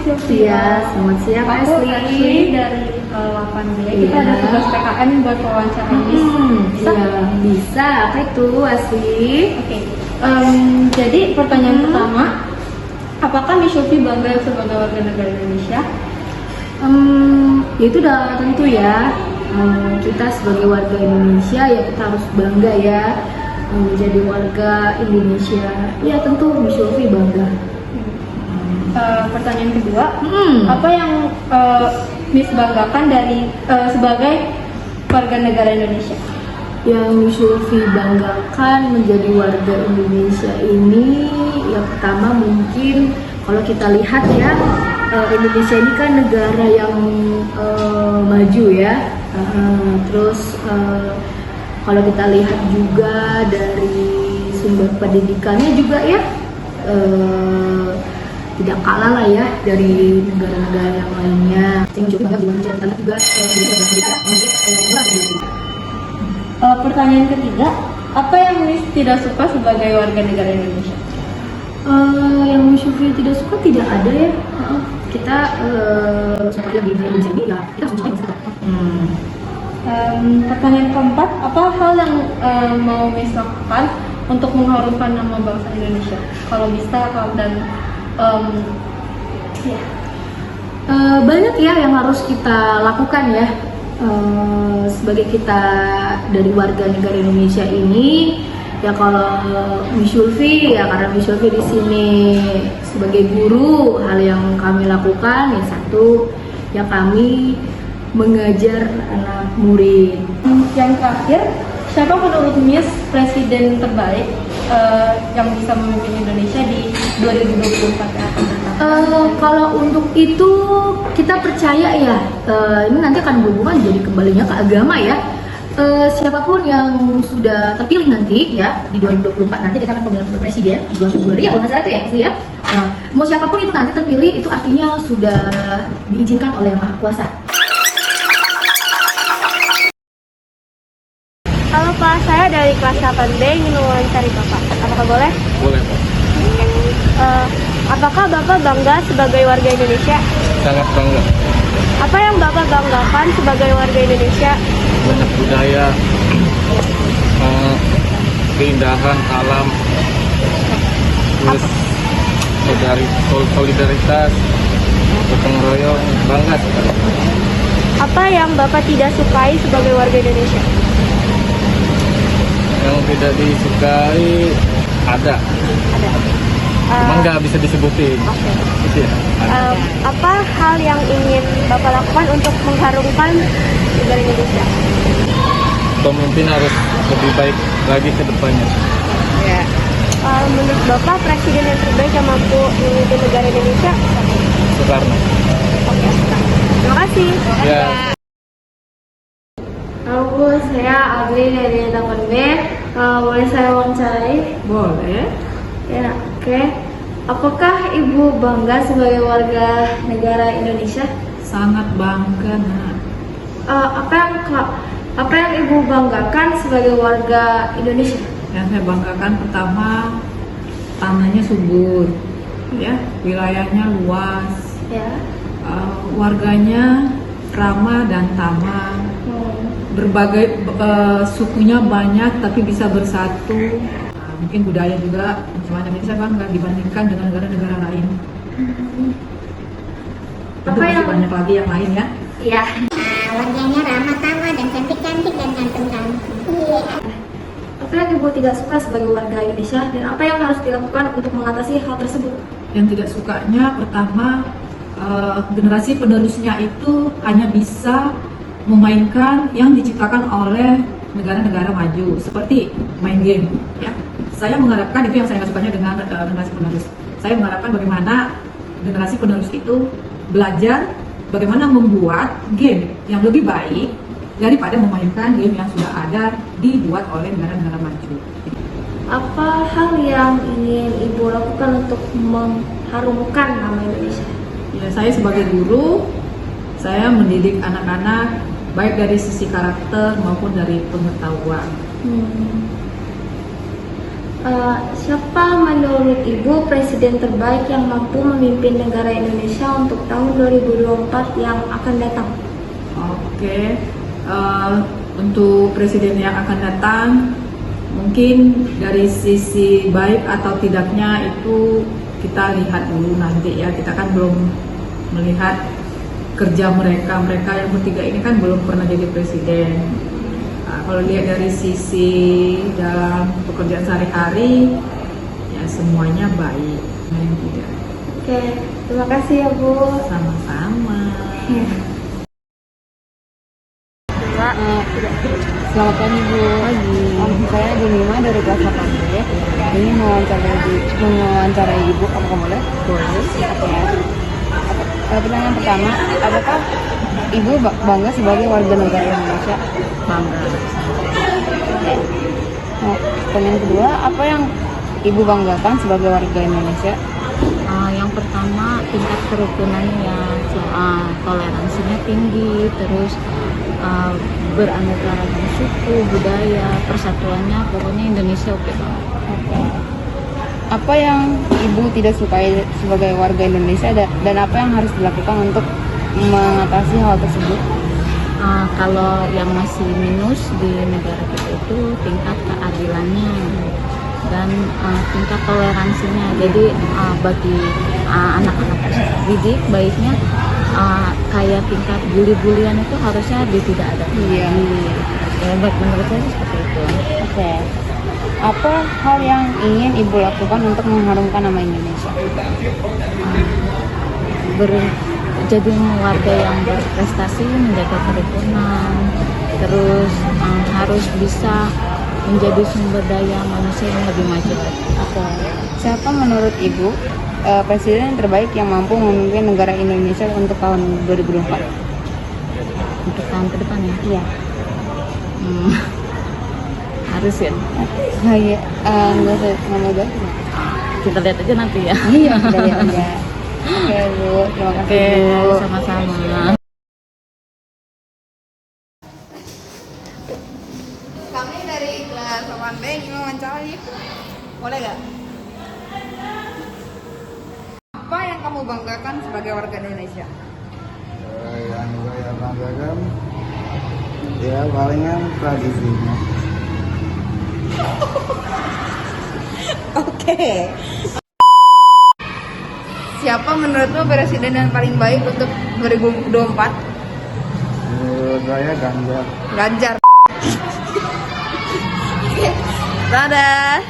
Sylvia. Iya, selamat siang Aku Asli. Asli dari 8B. Kita Iya. ada tugas PKN buat wawancara Miss. Bisa? Iya, bisa. Apa itu Asli? Oke. Jadi pertanyaan pertama, apakah Miss Sylvie bangga sebagai warga negara Indonesia? Ya itu udah tentu ya. Kita sebagai warga Indonesia ya kita harus bangga ya menjadi warga Indonesia. Ya tentu Miss Sylvie bangga. Pertanyaan kedua, apa yang Miss banggakan dari sebagai warga negara Indonesia? Yang Miss Sylvie banggakan menjadi warga Indonesia ini yang pertama mungkin kalau kita lihat ya Indonesia ini kan negara yang maju ya. Terus kalau kita lihat juga dari sumber pendidikannya juga ya tidak kalah lah ya dari negara-negara yang lainnya. Pertanyaan ketiga, apa yang Miss tidak suka sebagai warga negara Indonesia? Yang Miss Sylvie tidak suka tidak ada ya. Kita seperti yang di Indonesia ini ya kita harus suka. Pertanyaan keempat, apa hal yang mau Miss lakukan untuk mengharumkan nama bangsa Indonesia? Kalau bisa, dan ya. Banyak ya yang harus kita lakukan ya sebagai kita dari warga negara Indonesia ini ya. Kalau Miss Sylvie ya karena Miss Sylvie di sini sebagai guru, hal yang kami lakukan ya satu ya kami mengajar anak murid. Yang terakhir, siapa menurut Miss presiden terbaik yang bisa memimpin Indonesia di 2024 yang akan datang? Kalau untuk itu kita percaya ya ini nanti akan berhubungan jadi kembalinya ke agama ya. Siapapun yang sudah terpilih nanti ya di 2024 nanti kita akan pemilihan presiden di bulan Februari ya kalau nggak salah itu ya Asli ya. Mau siapapun itu nanti terpilih itu artinya sudah diizinkan oleh Yang Maha Kuasa. Halo Pak, saya dari kelas 8B ingin mewawancari Bapak. Apakah boleh? Boleh, Pak. Apakah Bapak bangga sebagai warga Indonesia? Sangat bangga. Apa yang Bapak banggakan sebagai warga Indonesia? Banyak budaya, keindahan alam, terus solidaritas, gotong royong, bangga sekali. Apa yang Bapak tidak sukai sebagai warga Indonesia? Yang tidak disukai ada, cuman nggak bisa disebutin. Oke. Gitu ya. Apa hal yang ingin Bapak lakukan untuk mengharumkan negara Indonesia? Pemimpin harus lebih baik lagi ke depannya. Menurut Bapak, presiden yang terbaik yang mampu memimpin negara Indonesia? Soekarno. Oke. Terima kasih. Ya. Halo, saya Agli dari 8B. Boleh saya wawancarai? Boleh. Ya, oke. Apakah Ibu bangga sebagai warga negara Indonesia? Sangat bangga, Nak. Apa yang Ibu banggakan sebagai warga Indonesia? Yang saya banggakan pertama tanahnya subur, ya, wilayahnya luas, Ya. warganya ramah dan tamah, berbagai sukunya banyak tapi bisa bersatu. Mungkin budaya juga macam-macam, itu saya bangga dibandingkan dengan negara-negara lain. Tentu masih banyak lagi yang lain ya. Iya. Warganya ramah tamah dan cantik-cantik dan ganteng-ganteng. Apa yang Ibu tidak suka sebagai warga Indonesia dan apa yang harus dilakukan untuk mengatasi hal tersebut? Yang tidak sukanya pertama generasi penerusnya itu hanya bisa memainkan yang diciptakan oleh negara-negara maju seperti main game ya. Saya mengharapkan itu yang saya nggak sukanya dengan generasi penerus. Saya mengharapkan bagaimana generasi penerus itu belajar bagaimana membuat game yang lebih baik daripada memainkan game yang sudah ada dibuat oleh negara-negara maju. Apa hal yang ingin Ibu lakukan untuk mengharumkan nama Indonesia? Ya, saya sebagai guru, saya mendidik anak-anak baik dari sisi karakter maupun dari pengetahuan. Siapa menurut Ibu presiden terbaik yang mampu memimpin negara Indonesia untuk tahun 2024 yang akan datang? Oke, untuk presiden yang akan datang, mungkin dari sisi baik atau tidaknya itu kita lihat dulu nanti ya. Kita kan belum melihat kerja mereka yang bertiga ini kan belum pernah jadi presiden. Nah, kalau lihat dari sisi dalam pekerjaan sehari-hari, ya semuanya baik, yang tidak. Oke, terima kasih ya Bu. Sama-sama. Selamat pagi Bu. Saya Jemima dari kelas 8B. Ini mewawancarai Ibu. Apakah boleh? Boleh. Oke. Pertanyaan pertama, apakah Ibu bangga sebagai warga negara Indonesia? Bangga. Pertanyaan kedua, apa yang Ibu banggakan sebagai warga Indonesia? Yang pertama tingkat kerukunannya, toleransinya tinggi, terus beraneka ragam suku, budaya, persatuannya, pokoknya Indonesia oke banget. Apa yang Ibu tidak sukai sebagai warga Indonesia dan apa yang harus dilakukan untuk mengatasi hal tersebut? Kalau yang masih minus di negara kita itu tingkat keadilannya dan tingkat toleransinya. Jadi bagi anak-anak didik baiknya kayak tingkat bully-bulian itu harusnya tidak ada. Iya. Ya, menurut saya seperti itu. Oke. Apa hal yang ingin Ibu lakukan untuk mengharumkan nama Indonesia? Jadi warga yang berprestasi, menjaga kerukunan, terus harus bisa menjadi sumber daya manusia yang lebih maju lagi. Oke. Siapa menurut Ibu presiden terbaik yang mampu memimpin negara Indonesia untuk tahun 2024? Untuk tahun ke depan ya? Iya. Harus ya? Iya. Nggak mau jawab. Kita lihat aja nanti ya. Iya, kita lihat aja. Oke Bu, terima kasih Bu. Sama-sama. Kami dari kelas 8B ingin mewawancarai. Boleh gak? Apa yang kamu banggakan sebagai warga Indonesia? Yang saya banggakan ya palingan tradisinya. Oke. Siapa menurutmu presiden yang paling baik untuk 2024? Menurut saya Ganjar. Ganjar. Dadah.